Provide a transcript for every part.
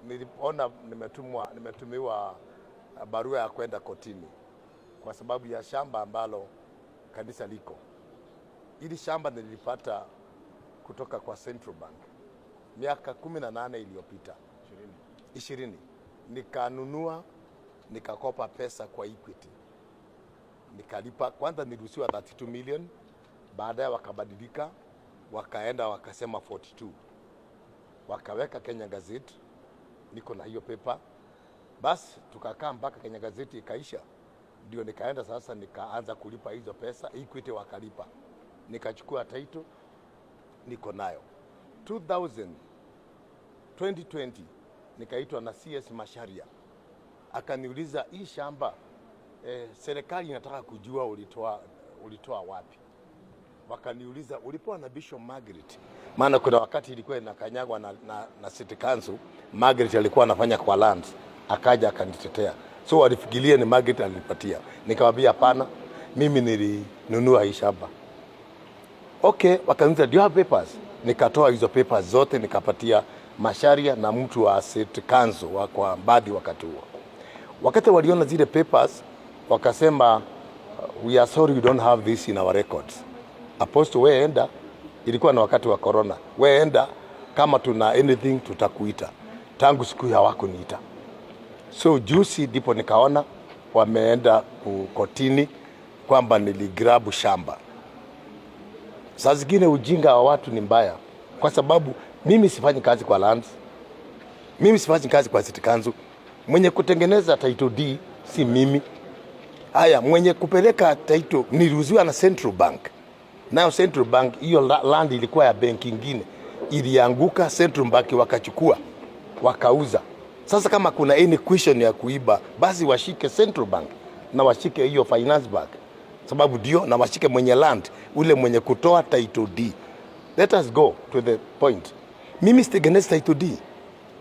niliona nimetumiwa barua ya kwenda kotini kwa sababu ya shamba ambalo kanisa liko. Ili shamba nilipata kutoka kwa Central Bank miaka 18 iliyopita. 20. Nikanunua, nikakopa pesa kwa Equity. Nikalipa, kwanza niliruhusiwa 32 million, baadaye wakabadilika, wakaenda wakasema 42. Wakaweka Kenya Gazette, niko na hiyo paper. Basi tukakaa mpaka Kenya Gazette ikaisha. Ndio nikaenda sasa nikaanza kulipa hizo pesa, Equity wakalipa. Nikachukua title, niko nayo. 2020 nikaitwa na CS Masharia. Akaniuliza, hii shamba serikali inataka kujua ulitoa wapi. Wakaniuliza, ulipewa na Bishop Margaret? Maana kuna wakati ilikuwa inakanyagwa na City Council, Margaret alikuwa anafanya kwa lands, akaja akanitetea. So walifikiria ni Margaret alinipatia. Nikamwambia hapana, mimi nilinunua hii shamba. Okay, wakaniuliza, do you have papers? Nikatoa hizo papers zote nikapatia Masharia na mtu wa City Council kwa baadhi wakati huo. Wakati waliona zile papers, wakasema, we are sorry we don't have this in our records. Apostle, weenda, ilikuwa na wakati wa corona, weenda, kama tuna anything tutakuita. Tangu siku hawakuniita. So juzi ndipo nikaona wameenda kotini kwamba niligrabu shamba. Saa zingine ujinga wa watu ni mbaya, kwa sababu mimi sifanyi kazi kwa lands, mimi sifanyi kazi kwa City Council. Mwenye kutengeneza title D si mimi. Haya, mwenye kupeleka title niliruhusiwa na Central Bank. Nayo Central Bank, hiyo land ilikuwa ya benki nyingine, ilianguka, Central Bank wakachukua, wakauza. Sasa kama kuna any question ya kuiba, basi washike Central Bank na washike hiyo Finance Bank, sababu ndio, na washike mwenye land, ule mwenye kutoa title D. Let us go to the point. Mimi sitengeneza title D,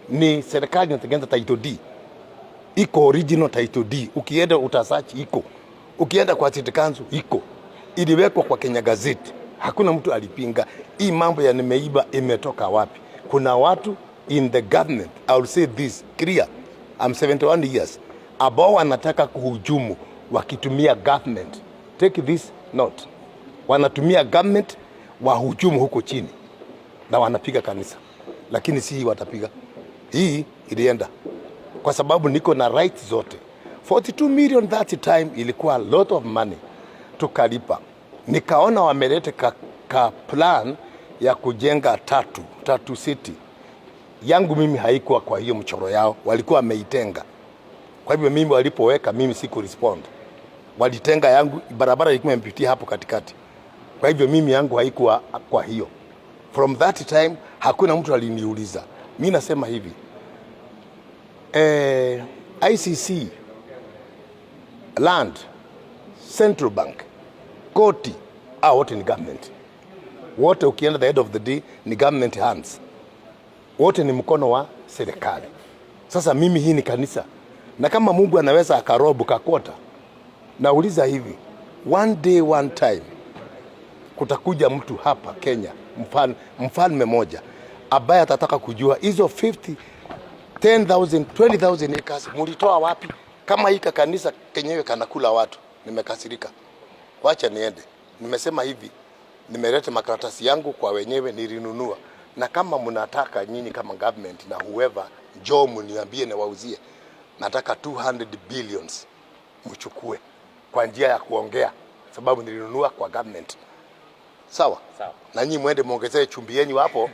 ni serikali inatengeneza title D. Iko original title D, ukienda utasearch iko. Ukienda kwa City Council iko. Iliwekwa kwa Kenya Gazette. Hakuna mtu alipinga. Hii mambo ya nimeiba imetoka wapi? Kuna watu in the government, I will say this clear, I'm 71 years, ambao wanataka kuhujumu wakitumia government. Take this note. Wanatumia government wahujumu huko chini na wanapiga kanisa. Lakini si hii watapiga. Hii ilienda kwa sababu niko na rights zote. 42 million that time ilikuwa a lot of money. Tukalipa. Nikaona wameleta ka plan ya kujenga tatu city. Yangu mimi haikuwa kwa hiyo mchoro yao, walikuwa wameitenga. Kwa hivyo mimi walipoweka mimi siku respond. Walitenga yangu, barabara ilikuwa imepitia hapo katikati. Kwa hivyo mimi yangu haikuwa kwa hiyo. From that time hakuna mtu aliniuliza. Mimi nasema hivi, ICC, land, Central Bank, koti, wote ni government. Wote ukienda the end of the day ni government hands. Wote ni mkono wa serikali. Sasa mimi hii ni kanisa. Na kama Mungu anaweza akarobu kakota, nauliza hivi, one day one time kutakuja mtu hapa Kenya, mfalme moja, ambaye atataka kujua hizo 50, 10,000, 20,000 acres mulitoa wapi? Kama hii kanisa kenyewe kanakula watu, nimekasirika. Wacha niende. Nimesema hivi, nimeleta makaratasi yangu kwa wenyewe nilinunua. Na kama mnataka nyinyi kama government na whoever, njoo mniambie na wauzie. Nataka 200 billions mchukue kwa njia ya kuongea, sababu nilinunua kwa government. Sawa? Sawa. Na nyinyi muende muongezee chumbi yenu hapo.